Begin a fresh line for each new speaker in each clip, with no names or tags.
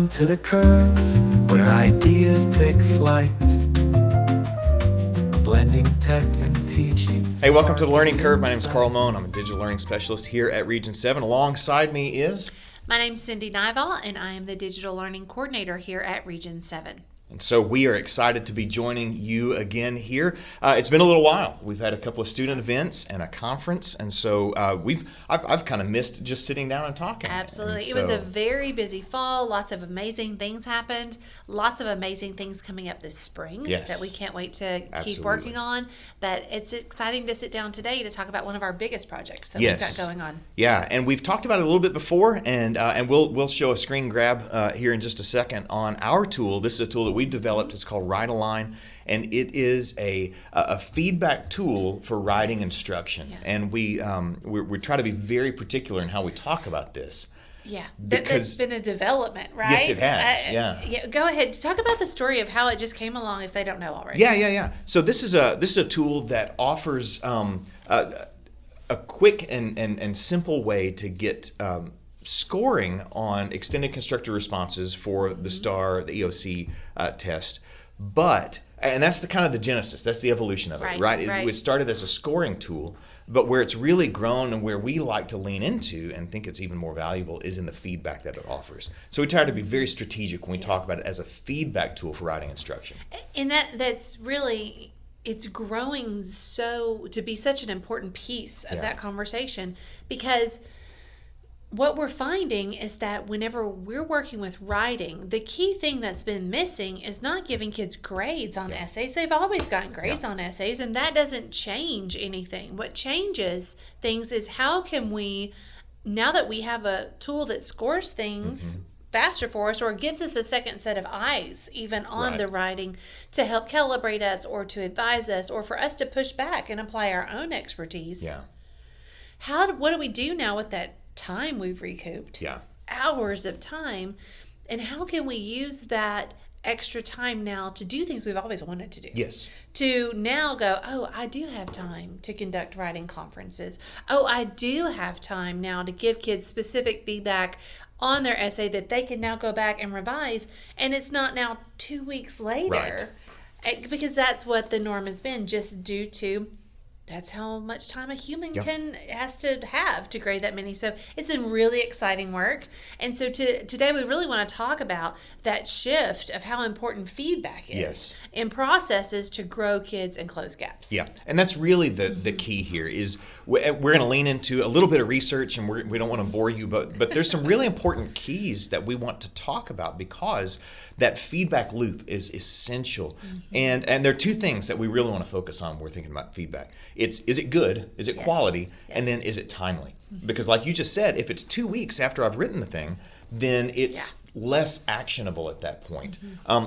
to the curve, where ideas take flight, blending tech and teaching.
Hey, welcome to the Learning Curve. My name is Carl Moen. I'm a digital learning specialist here at Region 7. Alongside me is...
My name's Cyndi, and I am the digital learning coordinator here at Region 7.
And so we are excited to be joining you again here. It's been a little while. We've had a couple of student events and a conference, and so I've kind of missed just sitting down and talking.
Absolutely. It was a very busy fall. Lots of amazing things happened. Lots of amazing things coming up this spring that we can't wait to keep working on. But it's exciting to sit down today to talk about one of our biggest projects that we've got going on.
Yeah, and we've talked about it a little bit before, and we'll show a screen grab here in just a second on our tool. This is a tool that we've developed. It's called Write Align, and it is a feedback tool for writing instruction. Yeah. And we try to be very particular in how we talk about this.
Yeah, that's been a development, right?
Yes, it has.
Yeah. Go ahead. Talk about the story of how it just came along if they don't know already.
Yeah. So this is a tool that offers a quick and simple way to get scoring on extended constructor responses for the STAR, the EOC test, and that's the kind of the genesis, that's the evolution of it, right? It started as a scoring tool, but where it's really grown and where we like to lean into and think it's even more valuable is in the feedback that it offers. So we try to be very strategic when we talk about it as a feedback tool for writing instruction.
And that's really... it's growing to be such an important piece of that conversation, because what we're finding is that whenever we're working with writing, the key thing that's been missing is not giving kids grades on essays. They've always gotten grades on essays, and that doesn't change anything. What changes things is how can we, now that we have a tool that scores things faster for us or gives us a second set of eyes even on the writing to help calibrate us or to advise us or for us to push back and apply our own expertise. What do we do now with that time we've recouped? Hours of time. And how can we use that extra time now to do things we've always wanted to do? To now go, oh, I do have time to conduct writing conferences. Oh, I do have time now to give kids specific feedback on their essay that they can now go back and revise, and it's not now 2 weeks later, because that's what the norm has been, just due to that's how much time a human has to have to grade that many. So it's been really exciting work. And so today we really want to talk about that shift of how important feedback is in processes to grow kids and close gaps.
Yeah, and that's really the key here is we're going to lean into a little bit of research, and we don't want to bore you, but there's some really important keys that we want to talk about because that feedback loop is essential. And there are two things that we really want to focus on when we're thinking about feedback. Is it good? Is it quality? And then is it timely? Because like you just said, if it's 2 weeks after I've written the thing, then it's less actionable at that point.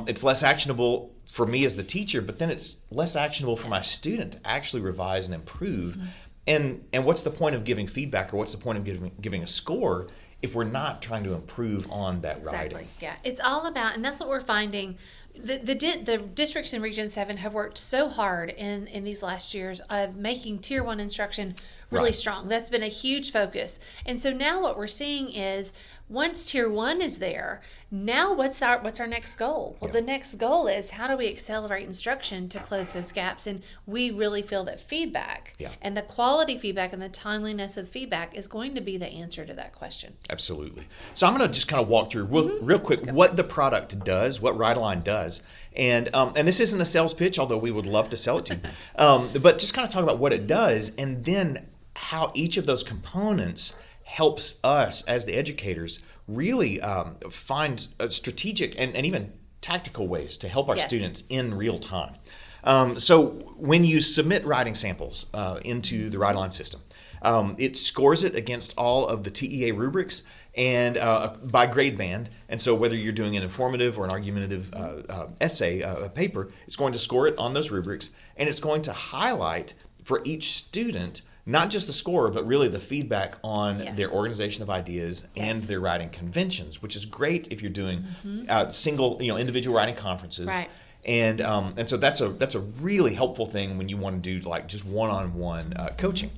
It's less actionable for me as the teacher, but then it's less actionable for my student to actually revise and improve. And what's the point of giving feedback, or what's the point of giving a score if we're not trying to improve on that writing?
Yeah, it's all about, and that's what we're finding. The districts in Region 7 have worked so hard in these last years of making Tier 1 instruction really strong. That's been a huge focus. And so now what we're seeing is once Tier 1 is there, now what's our next goal? Well, the next goal is how do we accelerate instruction to close those gaps? And we really feel that feedback and the quality feedback and the timeliness of feedback is going to be the answer to that question.
Absolutely. So I'm going to just kind of walk through real quick what the product does, what Write Align does. And this isn't a sales pitch, although we would love to sell it to you. But just kind of talk about what it does and then how each of those components helps us as the educators really find strategic and even tactical ways to help our students in real time. So when you submit writing samples into the Write Align system, it scores it against all of the TEA rubrics and by grade band. And so whether you're doing an informative or an argumentative essay, paper, it's going to score it on those rubrics, and it's going to highlight for each student not just the score, but really the feedback on their organization of ideas and their writing conventions, which is great if you're doing single, individual writing conferences. And so that's a really helpful thing when you want to do like just one-on-one coaching.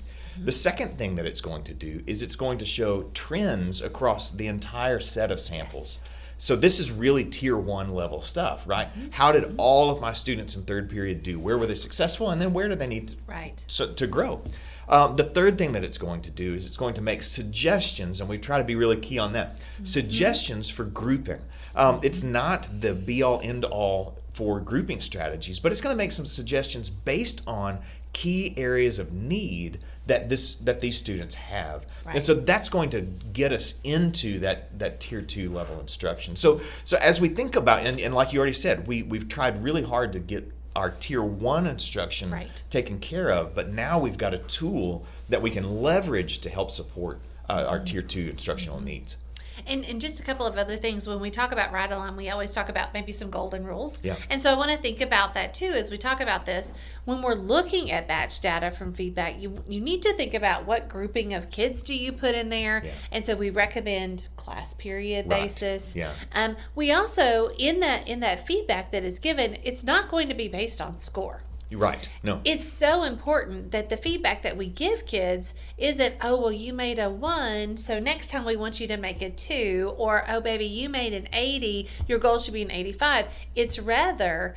The second thing that it's going to do is it's going to show trends across the entire set of samples. So this is really tier 1 level stuff, right? How did all of my students in third period do? Where were they successful? And then where do they need to grow? The third thing that it's going to do is it's going to make suggestions, and we try to be really key on that. Suggestions for grouping. It's not the be-all, end-all for grouping strategies, but it's going to make some suggestions based on key areas of need that these students have. Right. And so that's going to get us into that tier 2 level instruction. So as we think about, and like you already said, we've tried really hard to get our tier 1 instruction taken care of, but now we've got a tool that we can leverage to help support our tier 2 instructional needs.
And just a couple of other things. When we talk about Ride Align, we always talk about maybe some golden rules.
Yeah.
And so I want to think about that too as we talk about this. When we're looking at batch data from feedback, you need to think about what grouping of kids do you put in there. Yeah. And so we recommend class period basis.
Yeah.
We also, in that feedback that is given, it's not going to be based on score.
Right. No.
It's so important that the feedback that we give kids isn't, oh, well, you made a 1, so next time we want you to make a 2, or, oh, baby, you made an 80, your goal should be an 85. It's rather,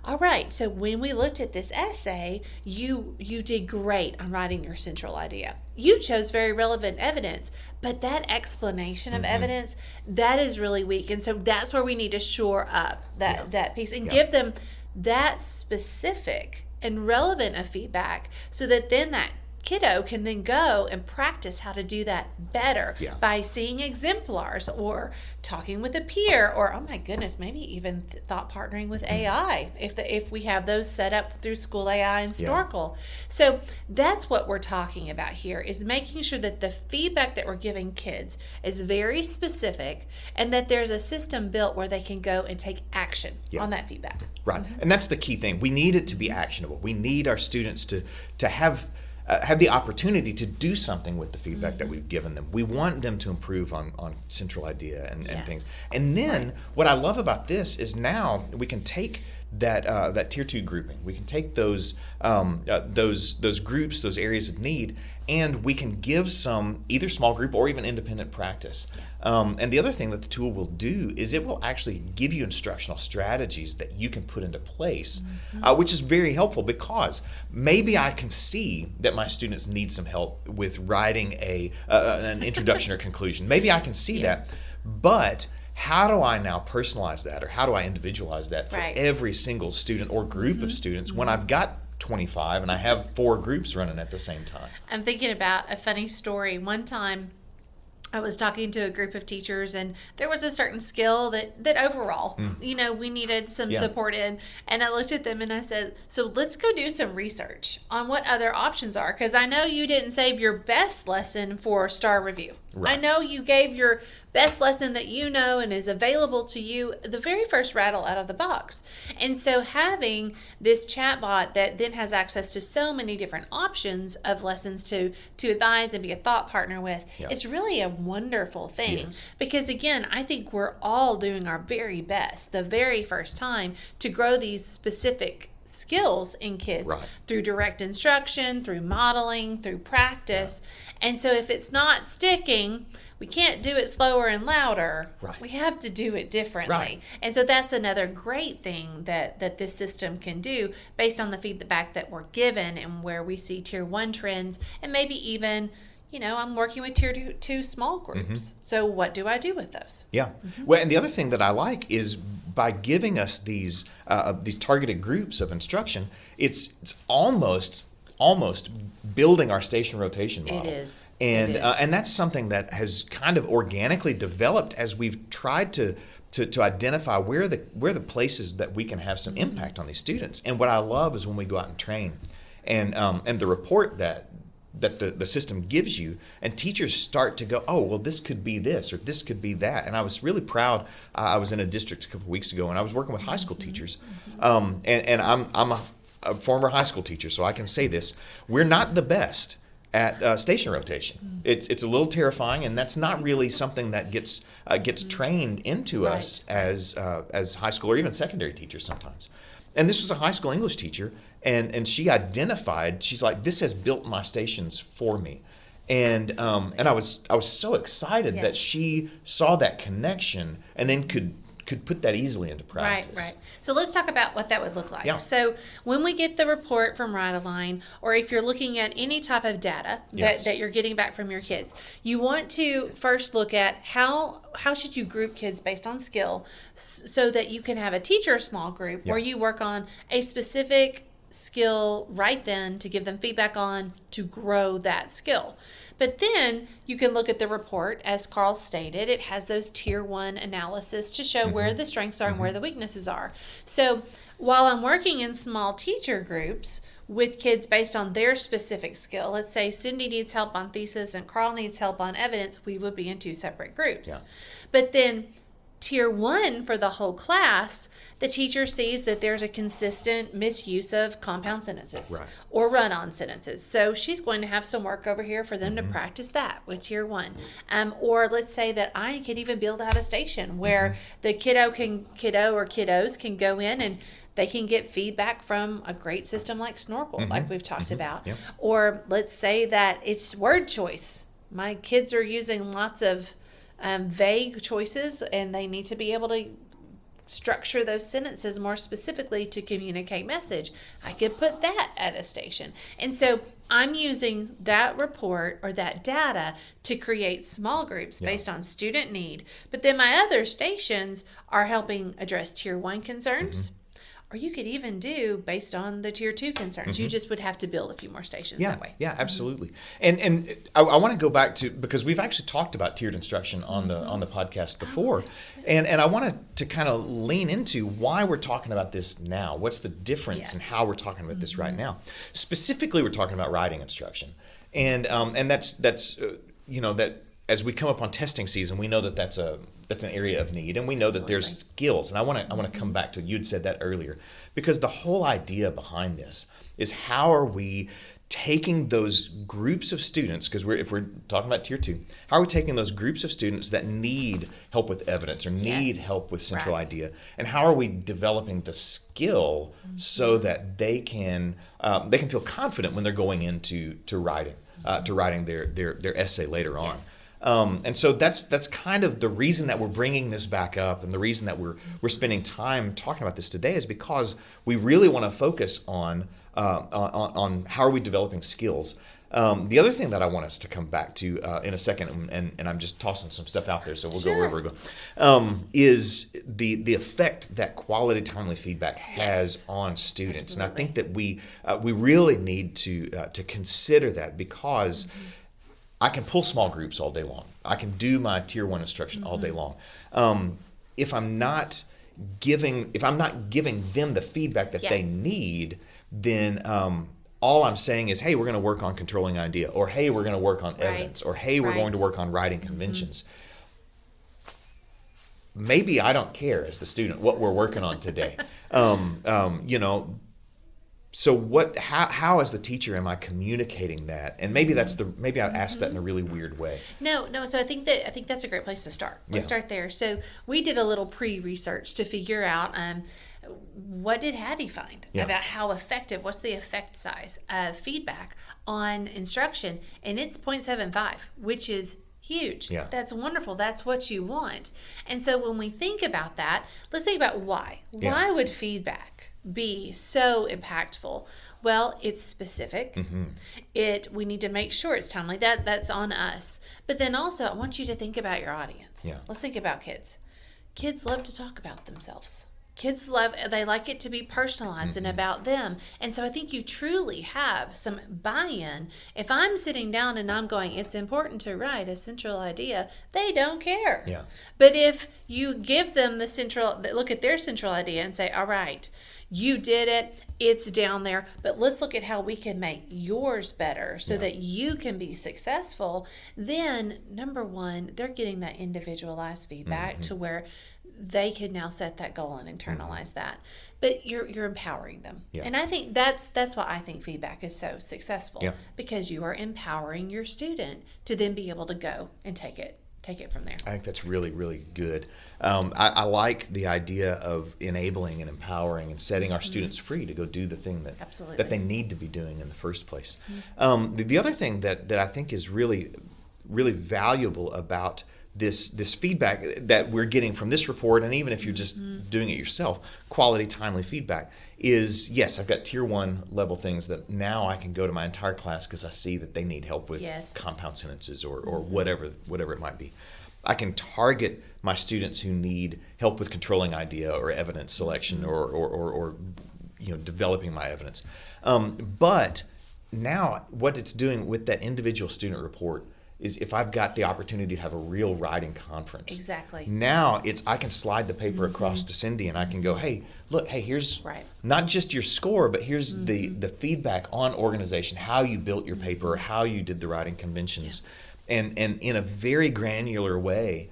all right, so when we looked at this essay, you did great on writing your central idea. You chose very relevant evidence, but that explanation of evidence, that is really weak. And so that's where we need to shore up that piece and give them that specific and relevant of feedback so that then that kiddo can then go and practice how to do that better by seeing exemplars or talking with a peer, or, oh my goodness, maybe even thought partnering with AI if we have those set up through School AI and Snorkel. So that's what we're talking about here, is making sure that the feedback that we're giving kids is very specific and that there's a system built where they can go and take action on that feedback.
Right. And that's the key thing. We need it to be actionable. We need our students to have the opportunity to do something with the feedback that we've given them. We want them to improve on central idea and things. And then what I love about this is now we can take that tier 2 grouping. We can take those groups, those areas of need, and we can give some either small group or even independent practice. And the other thing that the tool will do is it will actually give you instructional strategies that you can put into place, which is very helpful, because maybe I can see that my students need some help with writing an introduction or conclusion. Maybe I can see that, but how do I now personalize that, or how do I individualize that for every single student or group of students when I've got 25 and I have 4 groups running at the same time?
I'm thinking about a funny story. One time I was talking to a group of teachers, and there was a certain skill that overall, we needed some support in. And I looked at them and I said, so let's go do some research on what other options are. Because I know you didn't save your best lesson for star review. Right. I know you gave your best lesson that you know and is available to you the very first rattle out of the box. And so having this chatbot that then has access to so many different options of lessons to advise and be a thought partner with, it's really a wonderful thing. Yes. Because again, I think we're all doing our very best the very first time to grow these specific skills in kids through direct instruction, through modeling, through practice. And so if it's not sticking, we can't do it slower and louder. We have to do it differently. And so that's another great thing that this system can do based on the feedback that we're given and where we see tier 1 trends, and maybe even, I'm working with tier 2 small groups. So what do I do with those?
Well, and the other thing that I like is by giving us these targeted groups of instruction, it's almost building our station rotation model.
It is.
And that's something that has kind of organically developed as we've tried to identify where the places that we can have some impact on these students. And what I love is when we go out and train, and the report that the system gives you, and teachers start to go, oh, well, this could be this, or this could be that. And I was really proud. I was in a district a couple of weeks ago, and I was working with high school teachers. And I'm a former high school teacher, so I can say this: we're not the best at station rotation. It's a little terrifying, and that's not really something that gets trained into us as high school or even secondary teachers sometimes. And this was a high school English teacher, and she identified, she's like, this has built my stations for me. And I was so excited that she saw that connection and then could put that easily into practice.
Right. So let's talk about what that would look like.
Yeah.
So when we get the report from Right Align, or if you're looking at any type of data that you're getting back from your kids, you want to first look at how should you group kids based on skill, so that you can have a teacher small group where you work on a specific skill right then to give them feedback on to grow that skill. But then you can look at the report, as Carl stated. It has those tier 1 analysis to show where the strengths are and where the weaknesses are. So while I'm working in small teacher groups with kids based on their specific skill, let's say Cyndi needs help on thesis and Carl needs help on evidence, we would be in 2 separate groups.
Yeah.
But then tier 1 for the whole class, the teacher sees that there's a consistent misuse of compound sentences or run-on sentences. So she's going to have some work over here for them to practice that with tier 1. Or let's say that I could even build out a station where the kiddo or kiddos can go in and they can get feedback from a great system like Snorkel, like we've talked about. Yep. Or let's say that it's word choice. My kids are using lots of vague choices, and they need to be able to structure those sentences more specifically to communicate message. I could put that at a station. And so I'm using that report or that data to create small groups based on student need. But then my other stations are helping address tier 1 concerns. Or you could even do based on the tier 2 concerns. You just would have to build a few more stations that way.
Yeah, absolutely. And I want to go back to, because we've actually talked about tiered instruction on the podcast before, and I wanted to kind of lean into why we're talking about this now. What's the difference in how we're talking about this right now? Specifically, we're talking about writing instruction, and that's that as we come up on testing season, we know that that's an area of need, and we know that there's skills. And I want to come back to, you'd said that earlier, because the whole idea behind this is how are we taking those groups of students, because if we're talking about tier 2, how are we taking those groups of students that need help with evidence or need help with central idea, and how are we developing the skill so that they can feel confident when they're going into writing their essay later on. And so that's kind of the reason that we're bringing this back up, and the reason that we're spending time talking about this today is because we really want to focus on how are we developing skills. The other thing that I want us to come back to in a second, and I'm just tossing some stuff out there, so we'll go wherever we go, is the effect that quality, timely feedback has on students. Absolutely. And I think that we really need to consider that, because I can pull small groups all day long. I can do my tier 1 instruction all day long. If I'm not giving them the feedback that they need, then all I'm saying is, hey, we're going to work on controlling idea, or hey, we're going to work on evidence, or hey, we're going to work on writing conventions. Maybe I don't care as the student what we're working on today. So how as the teacher am I communicating that? And maybe maybe I asked that in a really weird way.
No. So I think that's a great place to start. Let's start there. So we did a little pre-research to figure out what did Hattie find about how effective, what's the effect size of feedback on instruction, and it's 0.75, which is huge. Yeah. That's wonderful. That's what you want. And so when we think about that, let's think about why. Yeah. Why would feedback be so impactful? Well, it's specific. We need to make sure it's timely. That's on us. But then also, I want you to think about your audience. Yeah. Let's think about kids. Kids love to talk about themselves. Kids they like it to be personalized and about them. And so I think you truly have some buy-in. If I'm sitting down and I'm going, it's important to write a central idea, they don't care. Yeah. But if you give them look at their central idea and say, all right, you did it, it's down there, but let's look at how we can make yours better so that you can be successful, then number one, they're getting that individualized feedback to where they can now set that goal and internalize that. But you're empowering them. Yeah. And I think that's why I think feedback is so successful, because you are empowering your student to then be able to go and take it take it from there.
I think that's really, really good. I like the idea of enabling and empowering and setting our students free to go do the thing that they need to be doing in the first place. The other thing that I think is really, really valuable about this feedback that we're getting from this report, and even if you're just doing it yourself, quality, timely feedback, is yes, I've got tier 1 level things that now I can go to my entire class because I see that they need help with compound sentences or whatever it might be. I can target my students who need help with controlling idea or evidence selection or developing my evidence. But now what it's doing with that individual student report is if I've got the opportunity to have a real writing conference.
Exactly.
Now I can slide the paper across to Cyndi and I can go, hey, look, here's not just your score, but here's the feedback on organization, how you built your paper, how you did the writing conventions, and in a very granular way,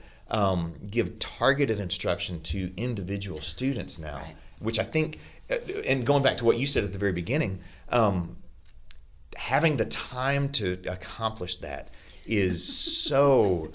give targeted instruction to individual students now, which I think, and going back to what you said at the very beginning, having the time to accomplish that is so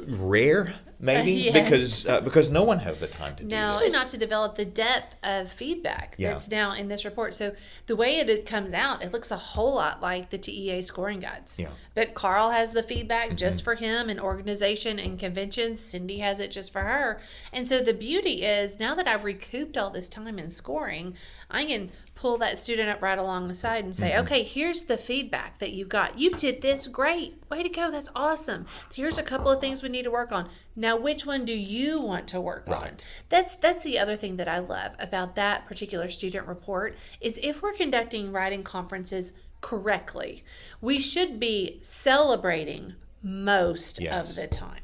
rare, maybe, because no one has the time to do this.
Not to develop the depth of feedback that's now in this report. So the way it comes out, it looks a whole lot like the TEA scoring guides. But Carl has the feedback just for him and organization and conventions. Cyndi has it just for her. And so the beauty is, now that I've recouped all this time in scoring, I can pull that student up right along the side and say, okay, here's the feedback that you got. You did this great. Way to go. That's awesome. Here's a couple of things we need to work on. Now, which one do you want to work on? That's the other thing that I love about that particular student report is if we're conducting writing conferences correctly, we should be celebrating most of the time.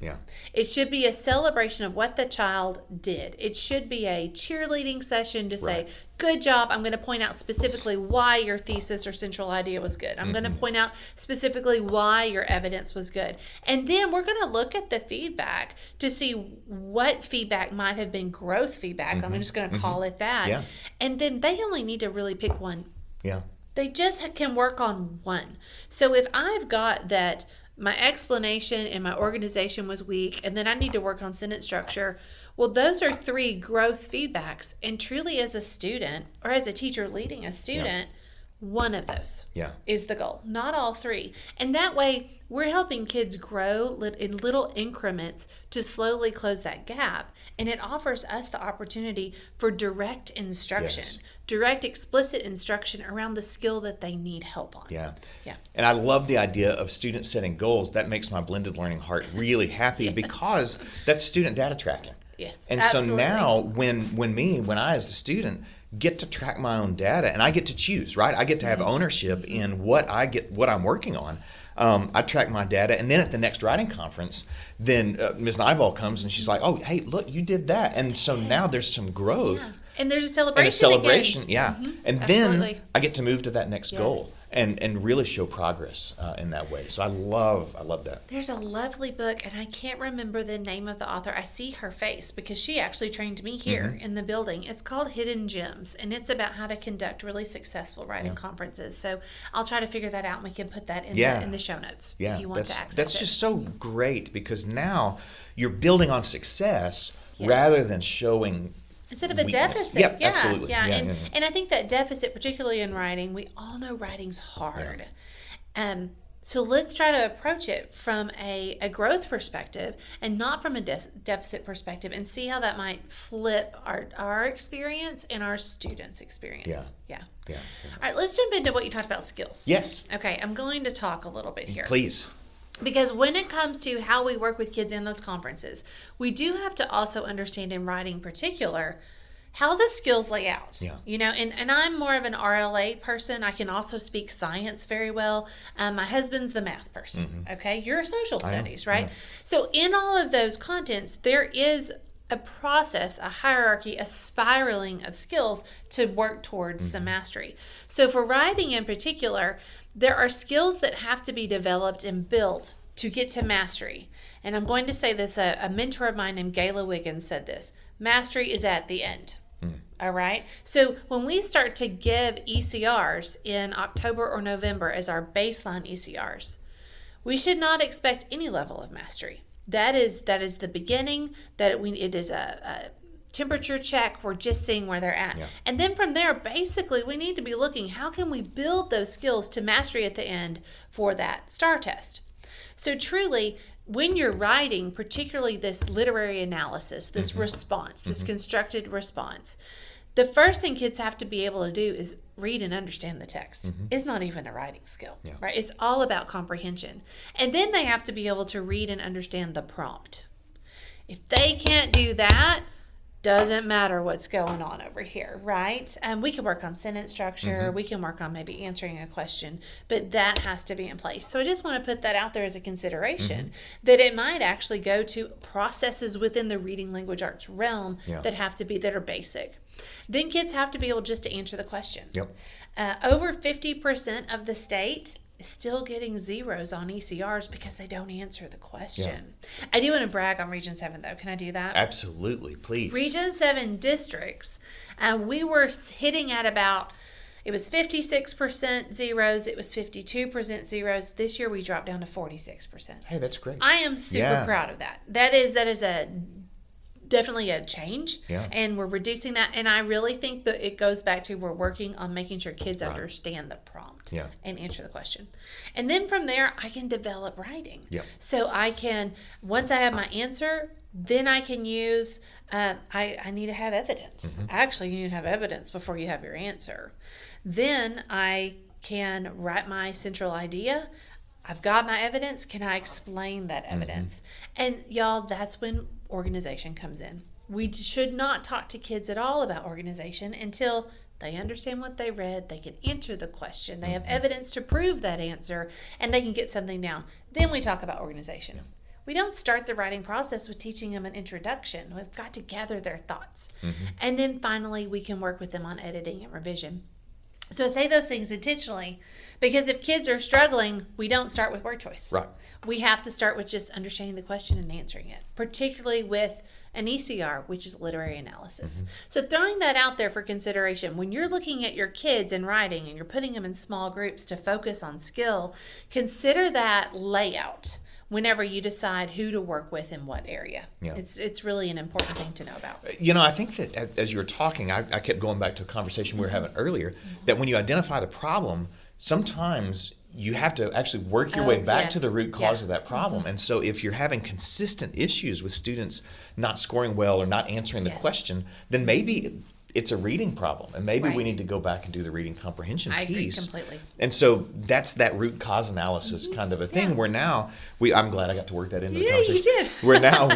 It should be a celebration of what the child did. It should be a cheerleading session to say, good job. I'm going to point out specifically why your thesis or central idea was good. I'm going to point out specifically why your evidence was good. And then we're going to look at the feedback to see what feedback might have been growth feedback. I'm just going to call it that. And then they only need to really pick one. They just can work on one. So if I've got that my explanation and my organization was weak, and then I need to work on sentence structure. Well, those are 3 growth feedbacks. And truly, as a student or as a teacher leading a student, one of those is the goal, not all 3. And that way, we're helping kids grow in little increments to slowly close that gap. And it offers us the opportunity for direct instruction, direct, explicit instruction around the skill that they need help on.
And I love the idea of students setting goals. That makes my blended learning heart really happy because that's student data tracking. And so now when I as a student get to track my own data and I get to choose, right? I get to have ownership in what I'm working on. I track my data, and then at the next writing conference, then Ms. Nivall comes and she's like, "Oh, hey, look, you did that," and so now there's some growth,
and there's a celebration.
Again. And then I get to move to that next goal and really show progress in that way. So I love that.
There's a lovely book, and I can't remember the name of the author. I see her face because she actually trained me here in the building. It's called Hidden Gems, and it's about how to conduct really successful writing conferences. So I'll try to figure that out, and we can put that in the show notes if you want to access it.
That's just so great because now you're building on success rather than showing
instead of a deficit.
Absolutely.
And I think that deficit, particularly in writing, we all know writing's hard. So let's try to approach it from a growth perspective and not from a deficit perspective, and see how that might flip our experience and our students' experience. All right, let's jump into what you talked about, skills. Okay, I'm going to talk a little bit here.
Please.
Because when it comes to how we work with kids in those conferences, we do have to also understand in writing in particular how the skills lay out. And I'm more of an RLA person. I can also speak science very well. My husband's the math person. Okay, you're social studies, right? So in all of those contents, there is a process, a hierarchy, a spiraling of skills to work towards some mastery. So for writing in particular, there are skills that have to be developed and built to get to mastery. And I'm going to say this, a mentor of mine named Gayla Wiggins said this: mastery is at the end. All right. So when we start to give ECRs in October or November as our baseline ECRs, we should not expect any level of mastery. That is the beginning. It is a temperature check. We're just seeing where they're at.
Yeah.
And then from there, basically, we need to be looking, how can we build those skills to mastery at the end for that STAR test? So truly, when you're writing, particularly this literary analysis, this response, this constructed response, the first thing kids have to be able to do is read and understand the text. It's not even a writing skill, right? It's all about comprehension. And then they have to be able to read and understand the prompt. If they can't do that, doesn't matter what's going on over here, right? We can work on sentence structure. We can work on maybe answering a question, but that has to be in place. So I just want to put that out there as a consideration, that it might actually go to processes within the reading language arts realm that are basic. Then kids have to be able just to answer the question. Over 50% of the state is still getting zeros on ECRs because they don't answer the question. I do want to brag on Region 7, though. Can I do that?
Absolutely, please.
Region 7 districts, we were hitting at about, it was 56% zeros, it was 52% zeros. This year we dropped down to 46%.
Hey, that's great.
I am super proud of that. That is definitely a change, and we're reducing that. And I really think that it goes back to, we're working on making sure kids understand the prompt and answer the question. And then from there, I can develop writing. So I can, once I have my answer, then I can use, I need to have evidence. Actually, you need to have evidence before you have your answer. Then I can write my central idea. I've got my evidence. Can I explain that evidence? And y'all, that's when organization comes in. We should not talk to kids at all about organization until they understand what they read, they can answer the question, they have evidence to prove that answer, and they can get something down. Then we talk about organization. We don't start the writing process with teaching them an introduction. We've got to gather their thoughts. And then finally, we can work with them on editing and revision. So I say those things intentionally because if kids are struggling, we don't start with word choice.
Right.
We have to start with just understanding the question and answering it, particularly with an ECR, which is literary analysis. So throwing that out there for consideration, when you're looking at your kids and writing and you're putting them in small groups to focus on skill, consider that layout whenever you decide who to work with in what area. It's really an important thing to know about.
You know, I think that as you were talking, I kept going back to a conversation we were having earlier, that when you identify the problem, sometimes you have to actually work your way back to the root cause of that problem. And so if you're having consistent issues with students not scoring well or not answering the question, then maybe it's a reading problem, and maybe we need to go back and do the reading comprehension piece.
I agree completely.
And so that's that root cause analysis kind of a thing where now I'm glad I got to work that into the conversation.
You did.
Where now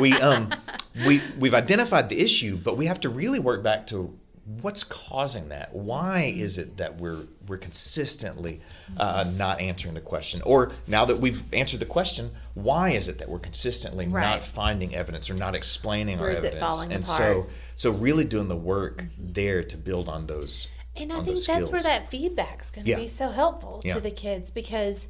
we've identified the issue, but we have to really work back to what's causing that. Why is it that we're consistently not answering the question? Or now that we've answered the question, why is it that we're consistently not finding evidence or not explaining our evidence?
Is it falling
and
apart?
So really doing the work there to build on those.
And I think that's where that feedback's going to be so helpful to the kids, because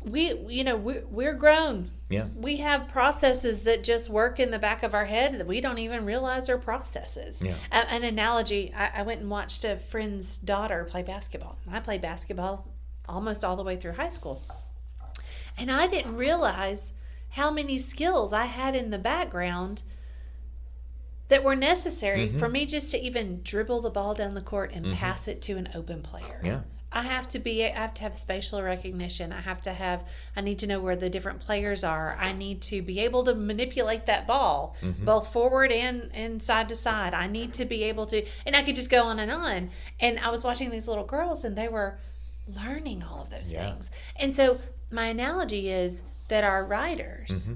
we're grown. We have processes that just work in the back of our head that we don't even realize are processes. An analogy, I went and watched a friend's daughter play basketball. I played basketball almost all the way through high school. And I didn't realize how many skills I had in the background that were necessary for me just to even dribble the ball down the court and pass it to an open player. I have to have spatial recognition. I need to know where the different players are. I need to be able to manipulate that ball, both forward and side to side. I need to be able to, and I could just go on. And I was watching these little girls, and they were learning all of those things. And so my analogy is that our writers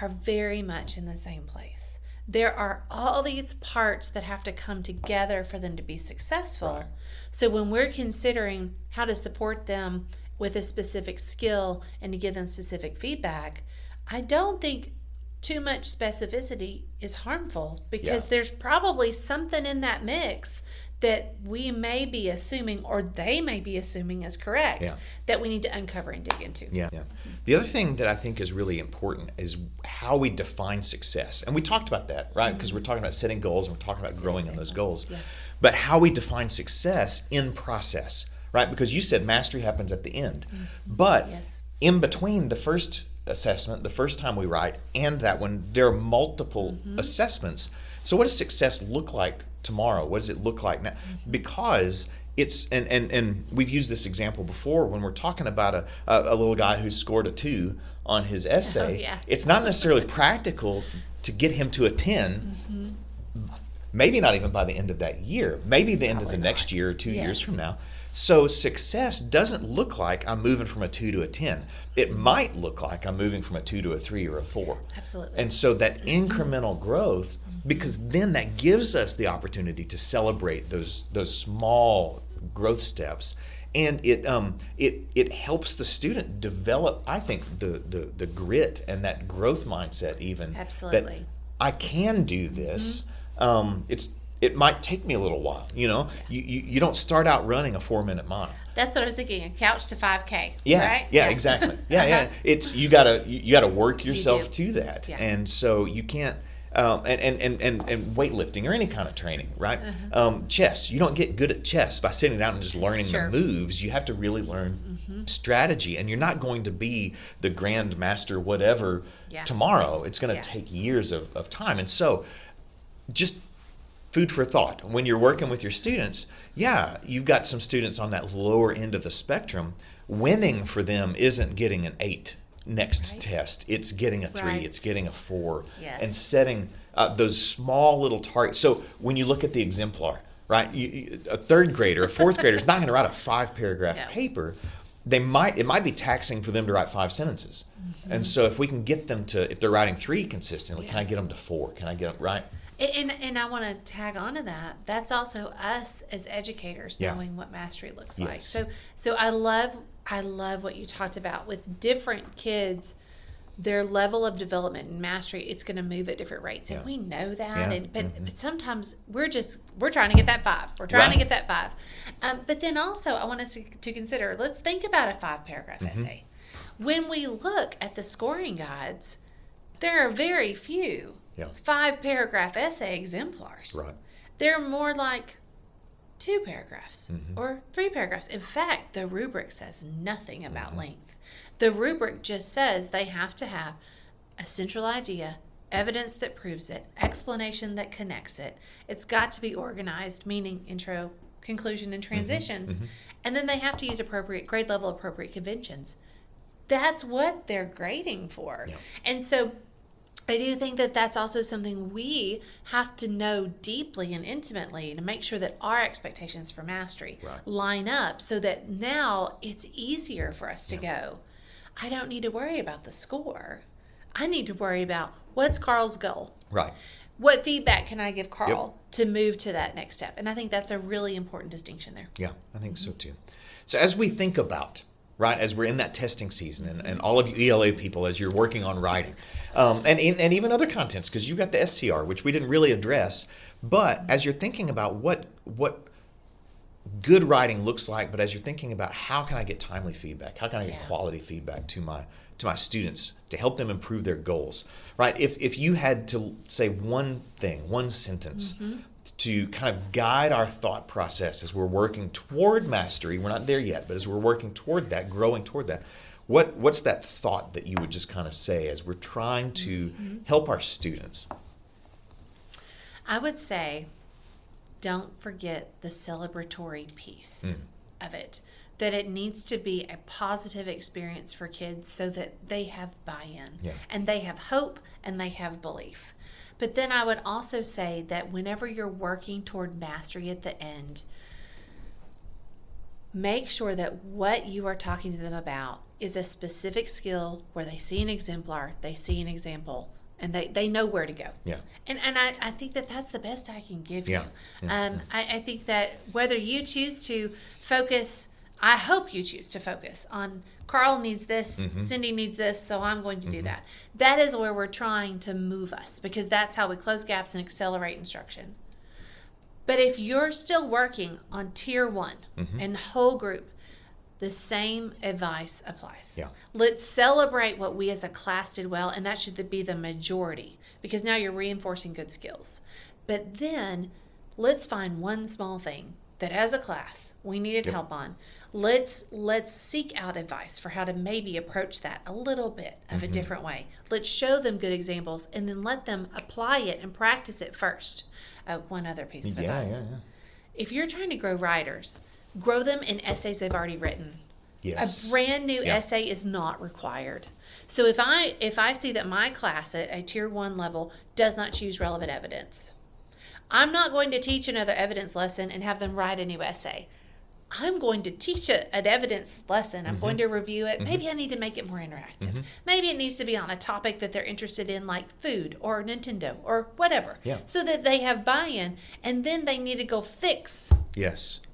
are very much in the same place. There are all these parts that have to come together for them to be successful. So when we're considering how to support them with a specific skill and to give them specific feedback, I don't think too much specificity is harmful, because there's probably something in that mix that we may be assuming, or they may be assuming is correct, that we need to uncover and dig into.
The other thing that I think is really important is how we define success. And we talked about that, right? Because we're talking about setting goals, and we're talking about growing in those goals. But how we define success in process, right? Because you said mastery happens at the end. But in between the first assessment, the first time we write, and that one, there are multiple assessments. So what does success look like tomorrow? What does it look like now? Because it's, and we've used this example before when we're talking about a little guy who scored a 2 on his essay.
Oh, yeah.
It's not necessarily practical to get him to a 10, maybe not even by the end of that year, maybe the end of the next year or 2 years from now. So success doesn't look like I'm moving from a 2 to a 10. It might look like I'm moving from a 2 to a 3 or a 4.
Absolutely.
And so that incremental growth, because then that gives us the opportunity to celebrate those small growth steps, and it helps the student develop, I think, the grit and that growth mindset even.
Absolutely.
That I can do this. It might take me a little while. You don't start out running a 4-minute mile.
That's what I was thinking. A couch to 5K.
Yeah,
right?
yeah, exactly. Yeah. It's you gotta work yourself
do.
to that,
Yeah.
and so you can't. And weightlifting or any kind of training, right? Chess, you don't get good at chess by sitting down and just learning
Sure.
the moves. You have to really learn strategy, and you're not going to be the grand master whatever tomorrow. It's going to take years of time, and so just food for thought. When you're working with your students, you've got some students on that lower end of the spectrum. Winning for them isn't getting an 8 next test. It's getting a 3.
Right.
It's getting a 4.
Yes.
And setting those small little targets. So when you look at the exemplar, right, a 3rd grader, a 4th grader is not going to write a 5-paragraph paper. It might be taxing for them to write 5 sentences. And so if we can get them to, if they're writing 3 consistently, can I get them to 4? Can I get them right?
And I want to tag on to that. That's also us as educators knowing what mastery looks like. So I love what you talked about with different kids. Their level of development and mastery, it's going to move at different rates, and we know that. But sometimes we're trying to get that 5. We're trying to get that 5. But then also, I want us to consider. Let's think about a 5-paragraph essay. When we look at the scoring guides, there are very few 5-paragraph essay exemplars.
Right.
They're more like 2 paragraphs or 3 paragraphs. In fact, the rubric says nothing about length. The rubric just says they have to have a central idea, evidence that proves it, explanation that connects it. It's got to be organized, meaning intro, conclusion, and transitions. And then they have to use grade level appropriate conventions. That's what they're grading for. And so I do think that that's also something we have to know deeply and intimately to make sure that our expectations for mastery line up, so that now it's easier for us to go, I don't need to worry about the score. I need to worry about what's Carl's goal.
Right.
What feedback can I give Carl to move to that next step? And I think that's a really important distinction there.
Yeah, I think so too. So as we think about, as we're in that testing season, and all of you ELA people, as you're working on writing, and even other contents, because you got the SCR, which we didn't really address, but as you're thinking about what good writing looks like, but as you're thinking about how can I get timely feedback, how can I get quality feedback to my students to help them improve their goals, right? If you had to say one sentence to kind of guide our thought process as we're working toward mastery, we're not there yet, but as we're working toward that, growing toward that, what's that thought that you would just kind of say as we're trying to help our students?
I would say, don't forget the celebratory piece of it. That it needs to be a positive experience for kids so that they have buy-in and they have hope and they have belief. But then I would also say that whenever you're working toward mastery at the end, make sure that what you are talking to them about is a specific skill where they see an exemplar, they see an example, and they know where to go. Yeah. And I think that that's the best I can give you. I think that whether you choose to focus, I hope you choose to focus on Carl needs this, Cyndi needs this, so I'm going to do that. That is where we're trying to move us, because that's how we close gaps and accelerate instruction. But if you're still working on tier 1 and whole group, the same advice applies. Let's celebrate what we as a class did well, and that should be the majority, because now you're reinforcing good skills. But then let's find one small thing that as a class we needed help on, let's seek out advice for how to maybe approach that a little bit of a different way. Let's show them good examples and then let them apply it and practice it first. One other piece of advice. If you're trying to grow writers, grow them in essays they've already written.
Yes.
A brand new essay is not required. So if I see that my class at a tier 1 level does not choose relevant evidence, I'm not going to teach another evidence lesson and have them write a new essay. I'm going to teach an evidence lesson. I'm going to review it. Maybe I need to make it more interactive. Maybe it needs to be on a topic that they're interested in, like food or Nintendo or whatever, so that they have buy-in, and then they need to go fix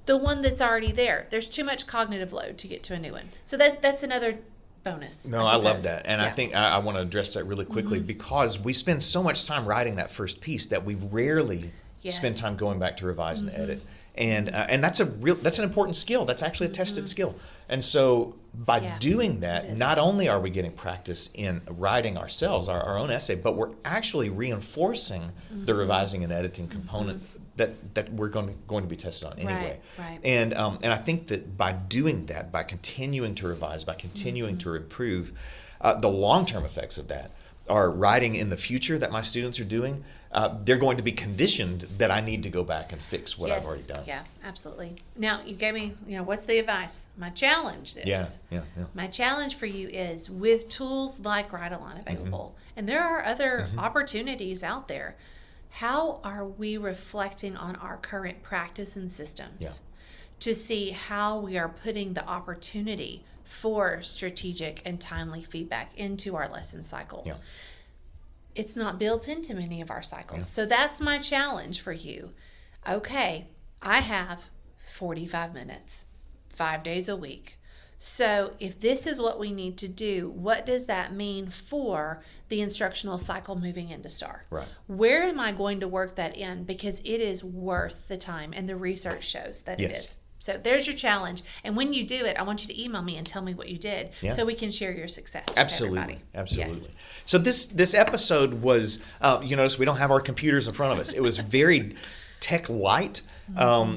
the one that's already there. There's too much cognitive load to get to a new one. So that's another bonus.
No, I love that. And I think I want to address that really quickly because we spend so much time writing that first piece that we rarely spend time going back to revise and edit. And that's an important skill. That's actually a tested skill. And so by doing that, not only are we getting practice in writing ourselves, our own essay, but we're actually reinforcing the revising and editing component that we're going to be tested on anyway.
Right.
And I think that by doing that, by continuing to revise, by continuing to improve, the long-term effects of that are writing in the future that my students are doing. They're going to be conditioned that I need to go back and fix what I've already done.
Yeah, absolutely. Now, you gave me, what's the advice? My challenge is, my challenge for you is with tools like Write-A-Line available, and there are other opportunities out there, how are we reflecting on our current practice and systems to see how we are putting the opportunity for strategic and timely feedback into our lesson cycle? It's not built into many of our cycles. So that's my challenge for you. Okay, I have 45 minutes, 5 days a week. So if this is what we need to do, what does that mean for the instructional cycle moving into STAR?
Right.
Where am I going to work that in? Because it is worth the time, and the research shows that it is. So there's your challenge. And when you do it, I want you to email me and tell me what you did so we can share your success with everybody.
Absolutely.
Yes.
So this episode was, you notice we don't have our computers in front of us. It was very tech light.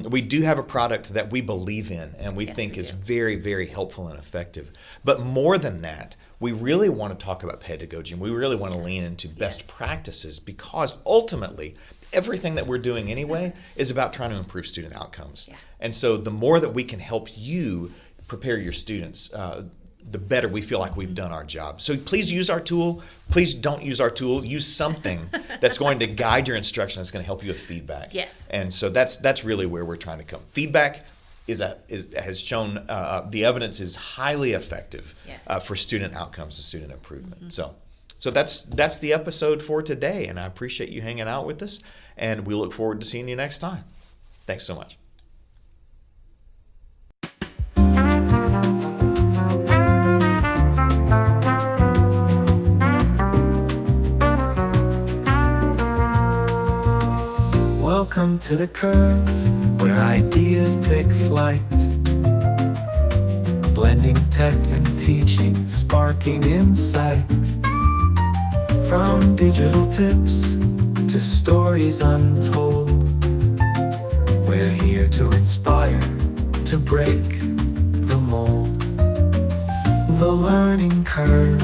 We do have a product that we believe in and we think is very, very helpful and effective. But more than that, we really want to talk about pedagogy, and we really want to lean into best practices, because ultimately everything that we're doing anyway is about trying to improve student outcomes. And so the more that we can help you prepare your students, the better we feel like we've done our job. So please use our tool. Please don't use our tool. Use something that's going to guide your instruction, that's going to help you with feedback. And so that's really where we're trying to come. Feedback has shown the evidence is highly effective for student outcomes and student improvement. So that's the episode for today, and I appreciate you hanging out with us, and we look forward to seeing you next time. Thanks so much.
Welcome to the curve, where ideas take flight. Blending tech and teaching, sparking insight. From digital tips to stories untold, we're here to inspire, to break the mold. The learning curve,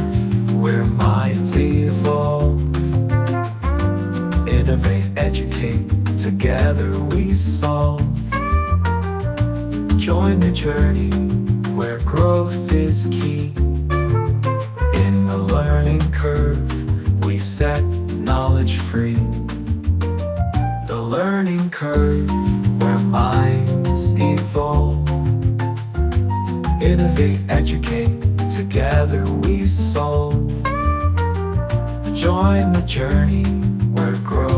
where minds evolve. Innovate, educate, together we solve. Join the journey where growth is key. In the learning curve, we set knowledge free. The learning curve, where minds evolve. Innovate, educate, together we solve. Join the journey where growth